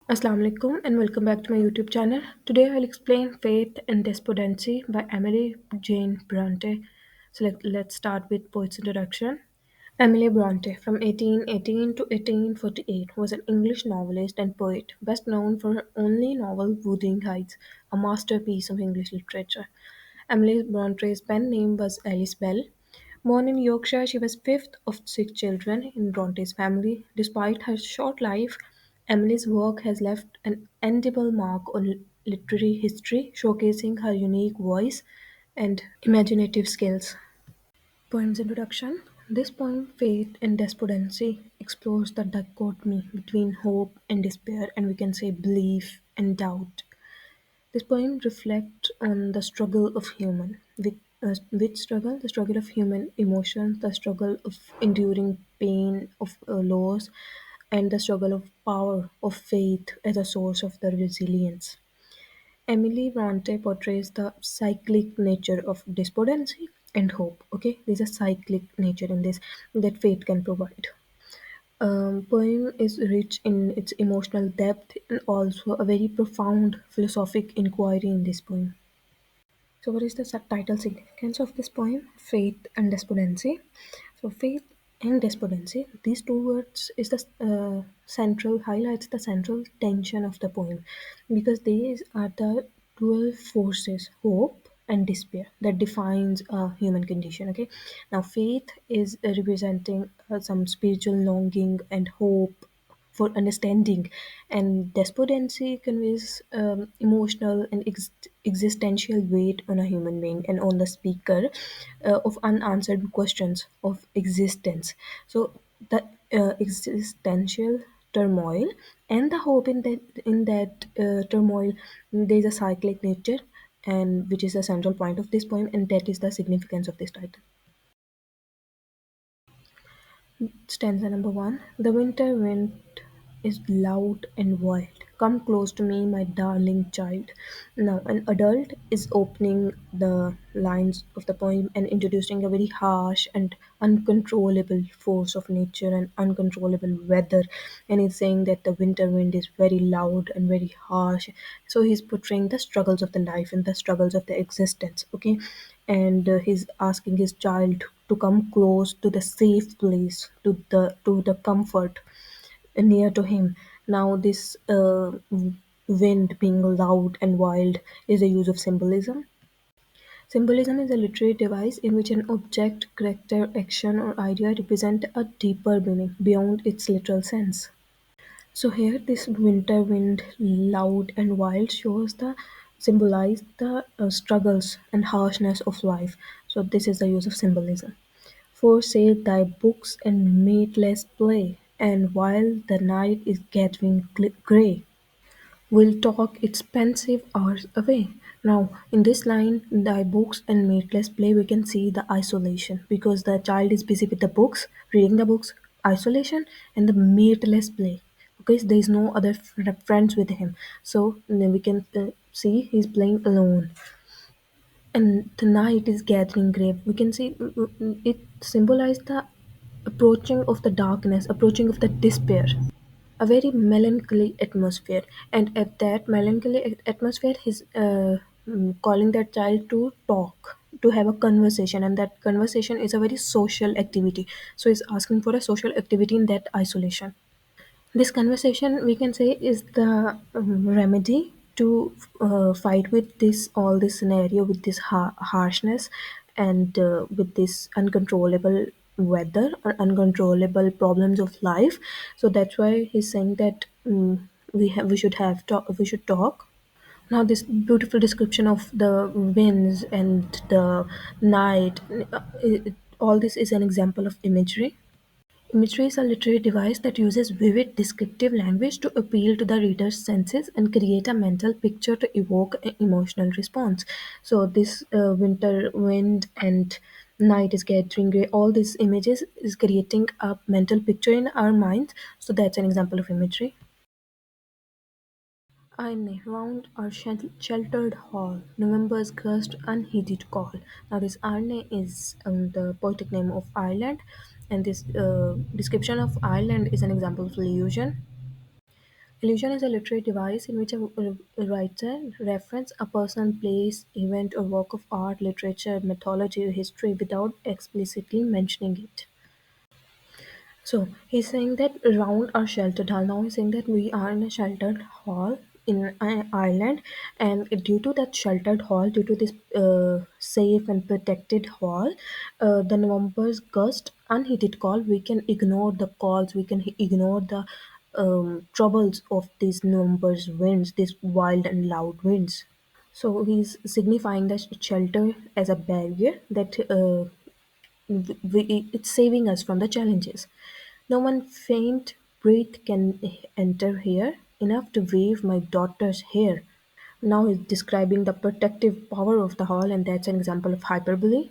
Assalamu alaikum and welcome back to my YouTube channel. Today I'll explain Faith and Despondency by Emily Jane Bronte. So let's start with poet's introduction. Emily Bronte, from 1818 to 1848, was an English novelist and poet, best known for her only novel Wuthering Heights, a masterpiece of English literature. Emily Bronte's pen name was Alice Bell. Born in Yorkshire, she was fifth of six children in Bronte's family. Despite her short life, Emily's work has left an indelible mark on literary history, showcasing her unique voice and imaginative skills. Poem's introduction. This poem, Faith and Despondency, explores the dichotomy between hope and despair, and we can say belief and doubt. This poem reflects on the struggle of human. Which struggle? The struggle of human emotions, the struggle of enduring pain of loss, and the struggle of power of faith as a source of the resilience. Emily Bronte portrays the cyclic nature of despondency and hope. Okay, there's a cyclic nature in this that faith can provide. Poem is rich in its emotional depth and also a very profound philosophic inquiry in this poem. So, what is the subtitle significance of this poem? Faith and Despondency. So, faith and despondency. These two words is the central highlights the central tension of the poem, because these are the dual forces, hope and despair, that defines a human condition. Okay, now faith is representing some spiritual longing and hope for understanding, and despondency conveys emotional and existential weight on a human being and on the speaker of unanswered questions of existence. So the existential turmoil and the hope in that turmoil, there is a cyclic nature, and which is the central point of this poem, and that is the significance of this title. Stanza number one. The winter wind is loud and wild. Come close to me, my darling child. Now, an adult is opening the lines of the poem and introducing a very harsh and uncontrollable force of nature and uncontrollable weather. And he's saying that the winter wind is very loud and very harsh. So he's portraying the struggles of the life and the struggles of the existence. Okay, and he's asking his child to come close to the safe place, to the comfort near to him. Now this wind being loud and wild is a use of symbolism. Symbolism is a literary device in which an object, character, action, or idea represent a deeper meaning beyond its literal sense. So here this winter wind, loud and wild, shows the symbolize the struggles and harshness of life. So this is the use of symbolism. For say thy books and mateless play, and while the night is gathering grey, we'll talk its pensive hours away. Now, in this line, thy books and mateless play, we can see the isolation, because the child is busy with the books, reading the books, isolation, and the mateless play. Okay, so there is no other friends with him. So then we can see he's playing alone. And the night is gathering grave. We can see it symbolized the approaching of the darkness, approaching of the despair, a very melancholy atmosphere. And at that melancholy atmosphere, he's calling that child to talk, to have a conversation, and that conversation is a very social activity. So he's asking for a social activity in that isolation. This conversation, we can say, is the remedy to fight with this all this scenario, with this harshness, and with this uncontrollable weather or uncontrollable problems of life. So that's why he's saying that we should talk. Now this beautiful description of the winds and the night, all this is an example of imagery. Imagery is a literary device that uses vivid descriptive language to appeal to the reader's senses and create a mental picture to evoke an emotional response. So this winter wind and night is gathering gray, all these images is creating a mental picture in our minds. So that's an example of imagery. I round our sheltered hall, November's crust unheeded call. Now, this Arne is the poetic name of Ireland, and this description of Ireland is an example of illusion. Illusion is a literary device in which a writer references a person, place, event, or work of art, literature, mythology, or history without explicitly mentioning it. So he's saying that around our sheltered hall. Now he's saying that we are in a sheltered hall in Ireland, and due to that sheltered hall, due to this safe and protected hall, the November's gust unheated call. We can ignore the calls. We can ignore the troubles of these November's winds, these wild and loud winds. So he's signifying the shelter as a barrier that it's saving us from the challenges. No one faint breath can enter here, enough to wave my daughter's hair. Now he's describing the protective power of the hall, and that's an example of hyperbole.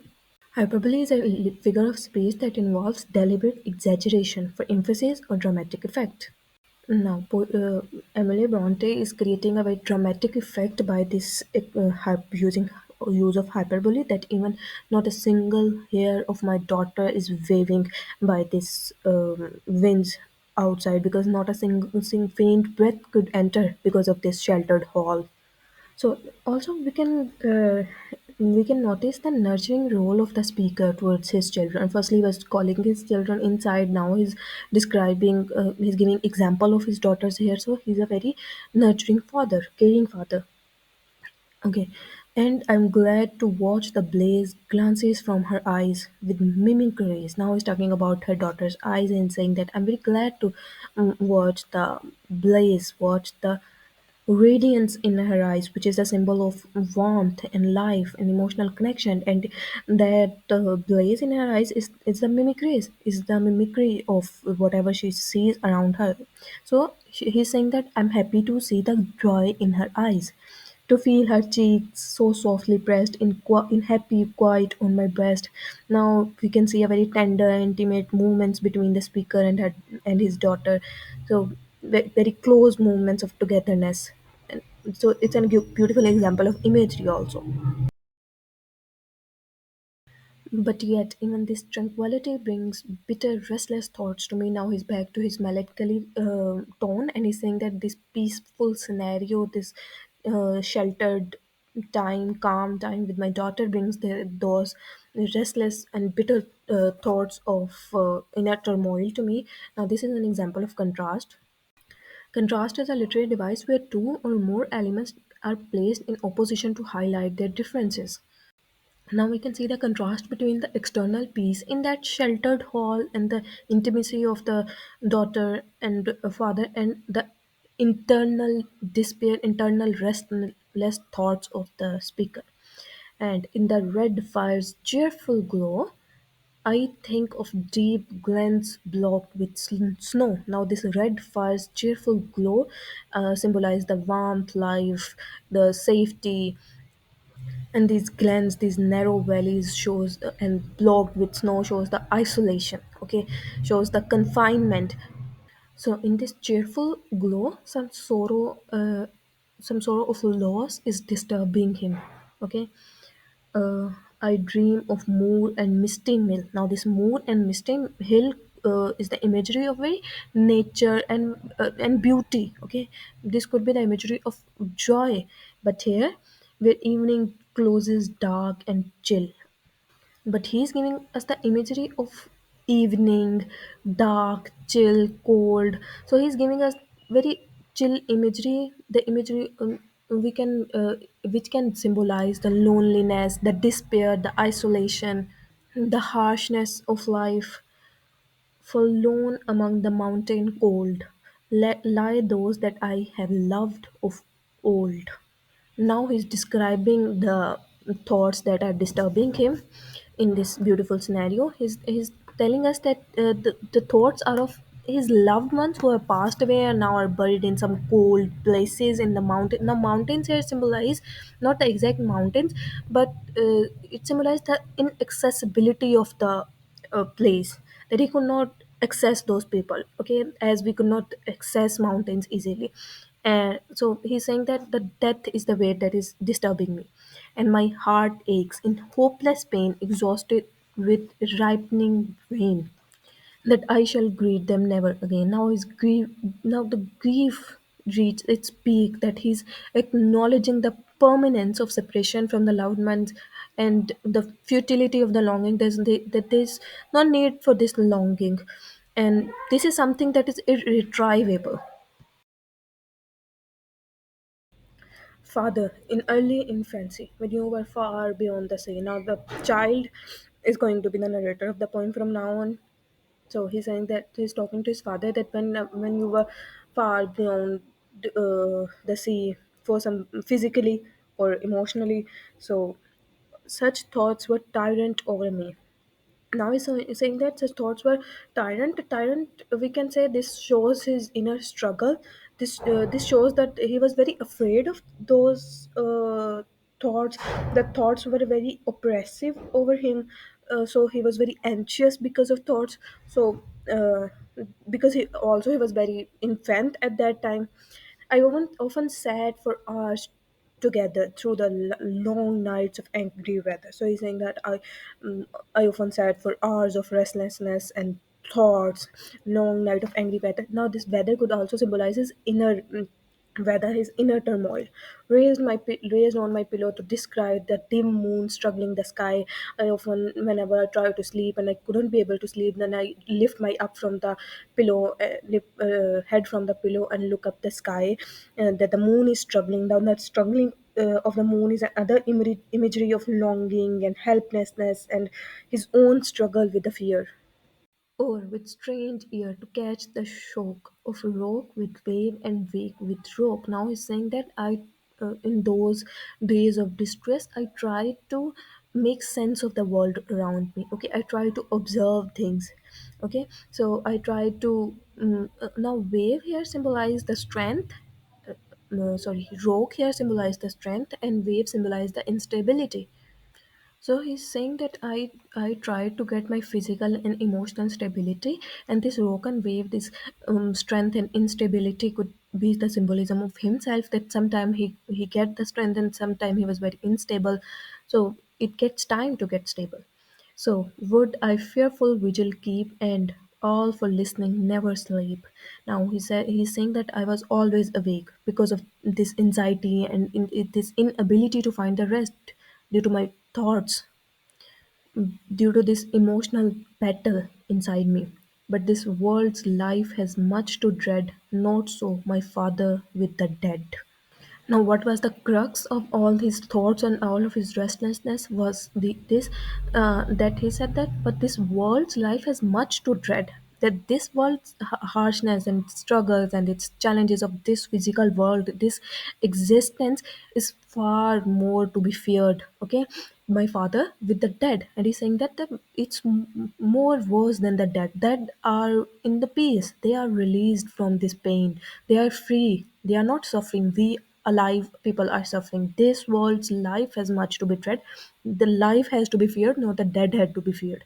Hyperbole is a figure of speech that involves deliberate exaggeration for emphasis or dramatic effect. Now, Emily Bronte is creating a very dramatic effect by this using use of hyperbole, that even not a single hair of my daughter is waving by this winds outside, because not a single faint breath could enter because of this sheltered hall. So also we can notice the nurturing role of the speaker towards his children. Firstly, he was calling his children inside. Now he's describing, he's giving example of his daughters here. So he's a very nurturing father, caring father. Okay, and I'm glad to watch the blaze glances from her eyes with mimicries. Now he's talking about her daughter's eyes and saying that I'm very glad to watch the blaze, watch the radiance in her eyes, which is a symbol of warmth and life and emotional connection. And that blaze in her eyes is the mimicry, is the mimicry of whatever she sees around her. So he's saying that I'm happy to see the joy in her eyes, to feel her cheeks so softly pressed in happy quiet on my breast. Now we can see a very tender, intimate movements between the speaker and her and his daughter. So very close movements of togetherness. And so it's a beautiful example of imagery also. But yet, even this tranquility brings bitter, restless thoughts to me. Now he's back to his melancholy tone, and he's saying that this peaceful scenario, this sheltered time, calm time with my daughter brings those restless and bitter thoughts of inner turmoil to me. Now, this is an example of contrast. Contrast is a literary device where two or more elements are placed in opposition to highlight their differences. Now we can see the contrast between the external peace in that sheltered hall and the intimacy of the daughter and father, and the internal despair, internal restless thoughts of the speaker. And in the red fire's cheerful glow, I think of deep glens blocked with snow. Now, this red fire's cheerful glow symbolize the warmth, life, the safety, and these glens, these narrow valleys shows and blocked with snow shows the isolation. Okay, shows the confinement. So in this cheerful glow, some sorrow of loss is disturbing him. Okay, uh, I dream of moor and misty mill. Now, this moor and misty hill is the imagery of very nature and beauty. Okay, this could be the imagery of joy, but here, where evening closes dark and chill, but he's giving us the imagery of evening, dark, chill, cold. So he's giving us very chill imagery, the imagery we can which can symbolize the loneliness, the despair, the isolation, the harshness of life. Forlorn among the mountain cold lie those that I have loved of old. Now he's describing the thoughts that are disturbing him in this beautiful scenario. He's telling us that the thoughts are of his loved ones who have passed away and now are buried in some cold places in the mountain. Now mountains here symbolize not the exact mountains, but it symbolizes the inaccessibility of the place, that he could not access those people. Okay, as we could not access mountains easily. And so he's saying that the death is the way that is disturbing me, and my heart aches in hopeless pain, exhausted with ripening rain, that I shall greet them never again. Now is grief. Now the grief. reached its peak, that he's acknowledging the permanence of separation from the loved ones and the futility of the longing. That there's no need for this longing, and this is something that is irretrievable. Father, in early infancy, when you were far beyond the sea. Now the child is going to be the narrator of the poem from now on. So he's saying that he's talking to his father, that when you were far beyond the sea, for some physically or emotionally, so such thoughts were tyrant over me. Now he's saying that his thoughts were tyrant. We can say this shows his inner struggle. This shows that he was very afraid of those thoughts. The thoughts were very oppressive over him. So he was very anxious because of thoughts. So uh, because he was very infant at that time. I often sat for hours together through the long nights of angry weather. So he's saying that I often sat for hours of restlessness and thoughts, long night of angry weather. Now this weather could also symbolize his inner weather, his inner turmoil. Raised on my pillow to describe the dim moon struggling the sky. I often, whenever I try to sleep and I couldn't be able to sleep, then I lift my up from the pillow, head from the pillow, and look up the sky. That the moon is struggling down. That struggling of the moon is another imagery of longing and helplessness and his own struggle with the fear. Or with strange ear to catch the shock of rock with wave and wake with rock. Now he's saying that in those days of distress, I try to make sense of the world around me. Okay, I try to observe things. Okay, so I try to now wave here symbolize the strength. No, sorry, rock here symbolize the strength, and wave symbolize the instability. So he's saying that I try to get my physical and emotional stability, and this rock and wave, this strength and instability could be the symbolism of himself. That sometime he get the strength, and sometime he was very unstable. So it gets time to get stable. So would I fearful vigil keep, and all for listening never sleep. Now he's saying that I was always awake because of this anxiety and this inability to find the rest due to my thoughts, due to this emotional battle inside me. But this world's life has much to dread, not so my father with the dead. Now, what was the crux of all his thoughts and all of his restlessness was this that he said that, but this world's life has much to dread. That this world's harshness and struggles and its challenges of this physical world, this existence is far more to be feared. Okay, my father with the dead, and he's saying that it's more worse than the dead. Dead are in the peace, they are released from this pain, they are free, they are not suffering. We alive people are suffering. This world's life has much to be dread. The life has to be feared, not the dead had to be feared.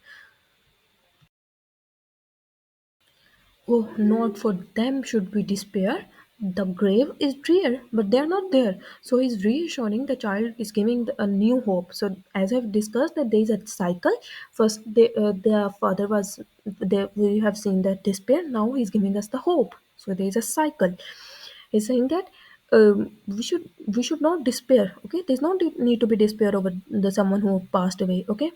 Oh, not for them should we despair. The grave is drear, but they are not there. So he's reassuring the child, is giving a new hope. So as I've discussed, that there is a cycle. First, the father was there. We have seen that despair. Now he's giving us the hope. So there is a cycle. He's saying that we should not despair. Okay, there's no need to be despair over the someone who passed away. Okay,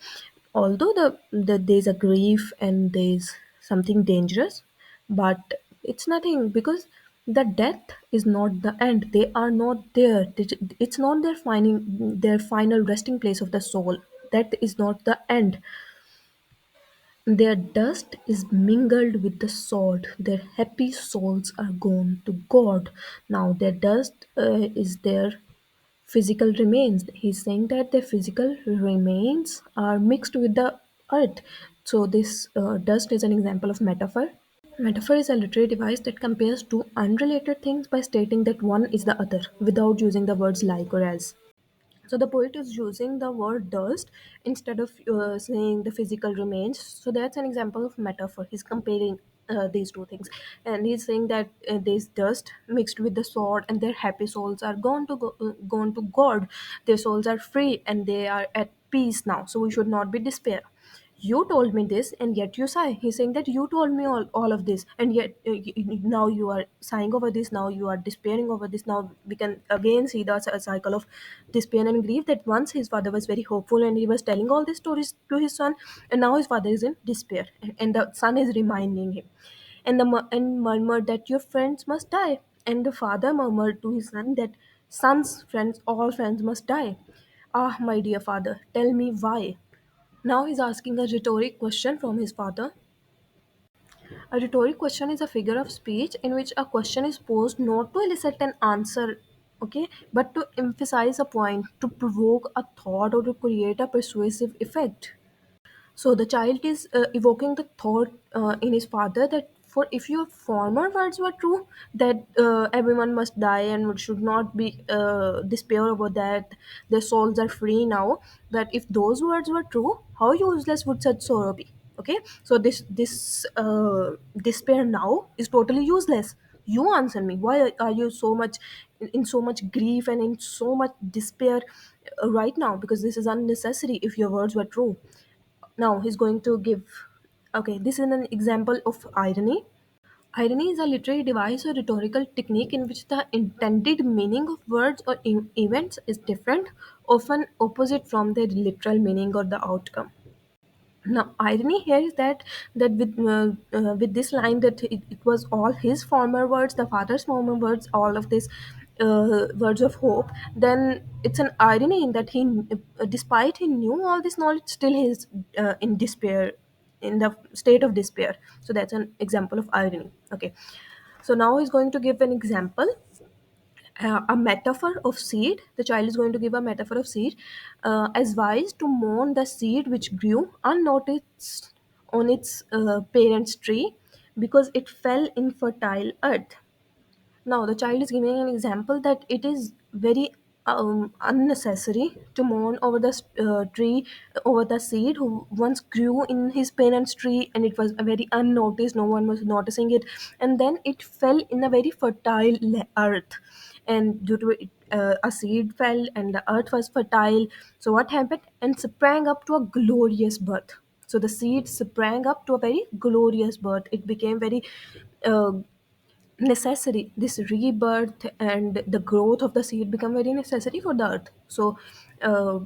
although there's a grief and there's something dangerous, but it's nothing, because the death is not the end. They are not there. It's not their final resting place of the soul. That is not the end. Their dust is mingled with the sod. Their happy souls are gone to God. Now their dust is their physical remains. He's saying that their physical remains are mixed with the earth. So this dust is an example of metaphor. Metaphor is a literary device that compares two unrelated things by stating that one is the other without using the words like or as. So the poet is using the word dust instead of saying the physical remains. So that's an example of metaphor. He's comparing these two things, and he's saying that this dust mixed with the sword, and their happy souls are gone to God. Their souls are free and they are at peace now. So we should not be despair. you told me this and yet you sigh. He's saying that you told me all of this and yet now you are sighing over this, now you are despairing over this. Now we can again see the cycle of despair and grief, that once his father was very hopeful and he was telling all these stories to his son, and now his father is in despair and the son is reminding him, and and murmured that your friends must die, and the father murmured to his son that son's friends, all friends must die. Ah, my dear father, tell me why. Now he's asking a rhetoric question from his father. A rhetoric question is a figure of speech in which a question is posed not to elicit an answer, okay, but to emphasize a point, to provoke a thought, or to create a persuasive effect. So the child is evoking the thought in his father that for if your former words were true, that everyone must die and should not be despair over that, their souls are free now. That if those words were true, how useless would such sorrow be? Okay, so this despair now is totally useless. You answer me. Why are you so much in so much grief and in so much despair right now? Because this is unnecessary if your words were true. Now he's going to give. Okay, this is an example of irony. Irony is a literary device or rhetorical technique in which the intended meaning of words or events is different, often opposite from their literal meaning or the outcome. Now, irony here is that with this line that it was all his former words, the father's former words, all of this words of hope. Then it's an irony in that despite he knew all this knowledge, still he is in despair, in the state of despair. So that's an example of irony. Okay, so now he's going to give an example, a metaphor of seed. The child is going to give a metaphor of seed, as wise to mourn the seed which grew unnoticed on its parent's tree because it fell in fertile earth. Now, the child is giving an example that it is very unnecessary to mourn over the tree, over the seed who once grew in his parents' tree, and it was very unnoticed. No one was noticing it, and then it fell in a very fertile earth. And due to it, a seed fell, and the earth was fertile. So, what happened? And sprang up to a glorious birth. So the seed sprang up to a very glorious birth. It became very uh, necessary. This rebirth and the growth of the seed become very necessary for the earth. So uh,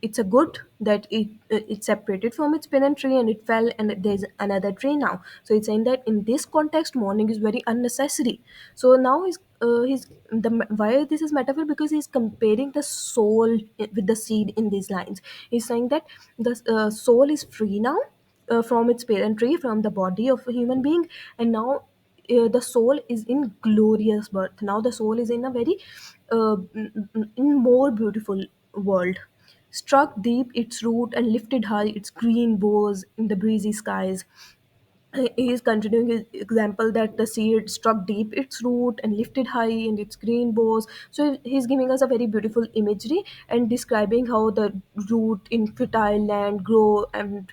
it's a good that it separated from its parent tree and it fell and there's another tree now. So it's saying that in this context mourning is very unnecessary. So now why this is metaphor, because he's comparing the soul with the seed in these lines. He's saying that the soul is free now from its parent tree, from the body of a human being, and now the soul is in glorious birth. Now the soul is in a very in more beautiful world. Struck deep its root and lifted high its green boughs in the breezy skies. He is continuing his example that the seed struck deep its root and lifted high in its green boughs. So he's giving us a very beautiful imagery and describing how the root in fertile land grow and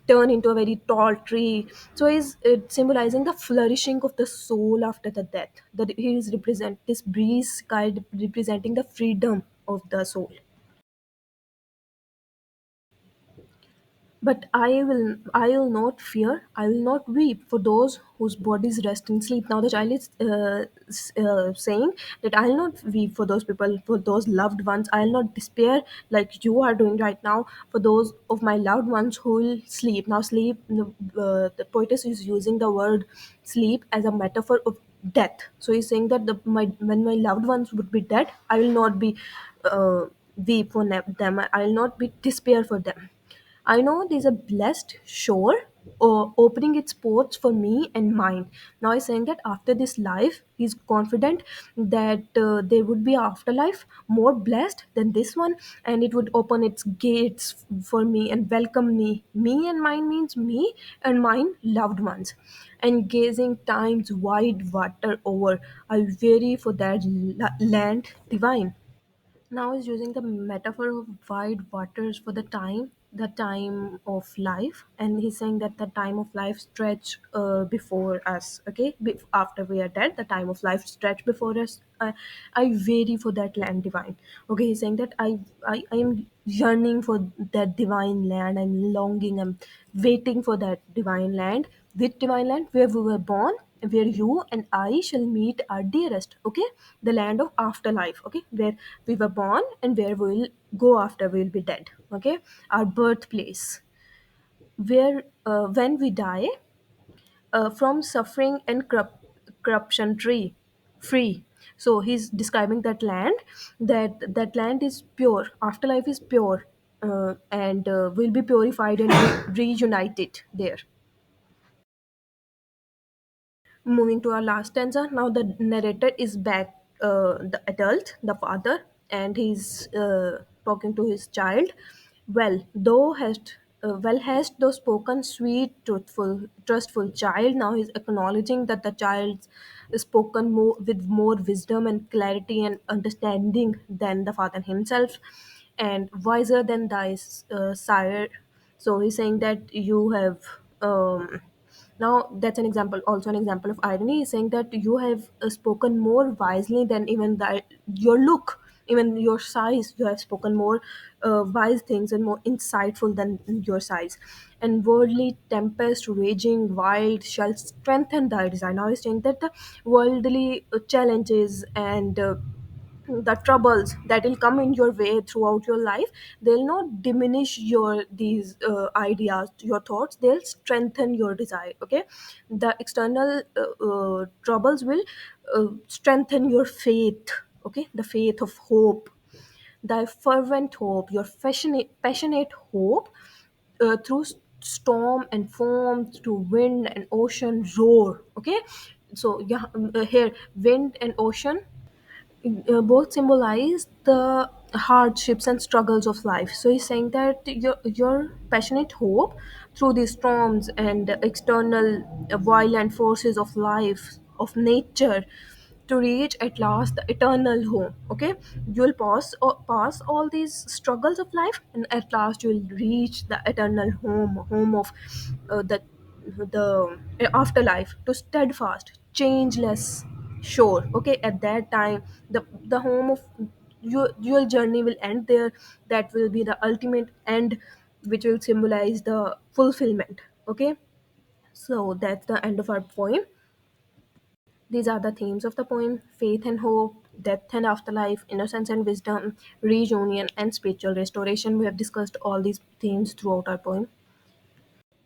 turn into a very tall tree. So he's symbolizing the flourishing of the soul after the death. That he is represent this breeze sky representing the freedom of the soul. But I will not fear, I will not weep for those whose bodies rest in sleep. Now the child is saying that I'll not weep for those people, for those loved ones. I'll not despair like you are doing right now for those of my loved ones who will sleep. Now sleep, the poetess is using the word sleep as a metaphor of death. So he's saying that when my loved ones would be dead, I will not be weep for them. I will not be despair for them. I know there's a blessed shore opening its ports for me and mine. Now he's saying that after this life, he's confident that there would be afterlife more blessed than this one, and it would open its gates for me and welcome me. Me and mine means me and mine loved ones. And gazing time's wide water over, I weary for that land divine. Now is using the metaphor of wide waters for the time the time of life, and he's saying that the time of life stretch before us. Okay, after we are dead, the time of life stretch before us. I waiting for that land divine. Okay, he's saying that I am yearning for that divine land. I'm longing. I'm waiting for that divine land. With divine land where we were born, where you and I shall meet our dearest. Okay, the land of afterlife. Okay, where we were born and where we will go after we will be dead. Okay, our birthplace, where when we die, from suffering and corruption free. So he's describing that land, that land is pure, afterlife is pure, and will be purified and reunited there. Moving to our last stanza, now the narrator is back, the adult, the father, and he's talking to his child. Well hast thou spoken, sweet, truthful, trustful child. Now he's acknowledging that the child's spoken more with more wisdom and clarity and understanding than the father himself, and wiser than thy sire. So he's saying that you have. Now that's an example, also an example of irony. Is saying that you have spoken more wisely than even your look, even your size. You have spoken more wise things and more insightful than your size. And worldly tempest raging wild shall strengthen thy desire. Now he's saying that the worldly challenges and the troubles that will come in your way throughout your life, they'll not diminish your these ideas, your thoughts, they'll strengthen your desire. Okay, the external troubles will strengthen your faith. Okay, the faith of hope, thy fervent hope, your passionate hope, through storm and foam, through wind and ocean roar. Okay, so yeah, here wind and ocean both symbolize the hardships and struggles of life. So he's saying that your passionate hope through these storms and external violent forces of life, of nature, to reach at last the eternal home. Okay, you'll pass all these struggles of life, and at last you'll reach the eternal home of the afterlife, to steadfast, changeless shore. Okay, at that time, the home of your journey will end there. That will be the ultimate end, which will symbolize the fulfillment. Okay, so that's the end of our poem. These are the themes of the poem: faith and hope, death and afterlife, innocence and wisdom, reunion, and spiritual restoration. We have discussed all these themes throughout our poem.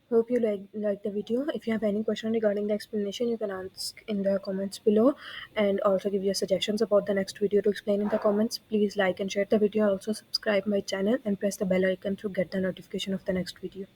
Hope you like the video. If you have any question regarding the explanation, you can ask in the comments below, and also give your suggestions about the next video to explain in the comments. Please like and share the video. Also subscribe my channel and press the bell icon to get the notification of the next video.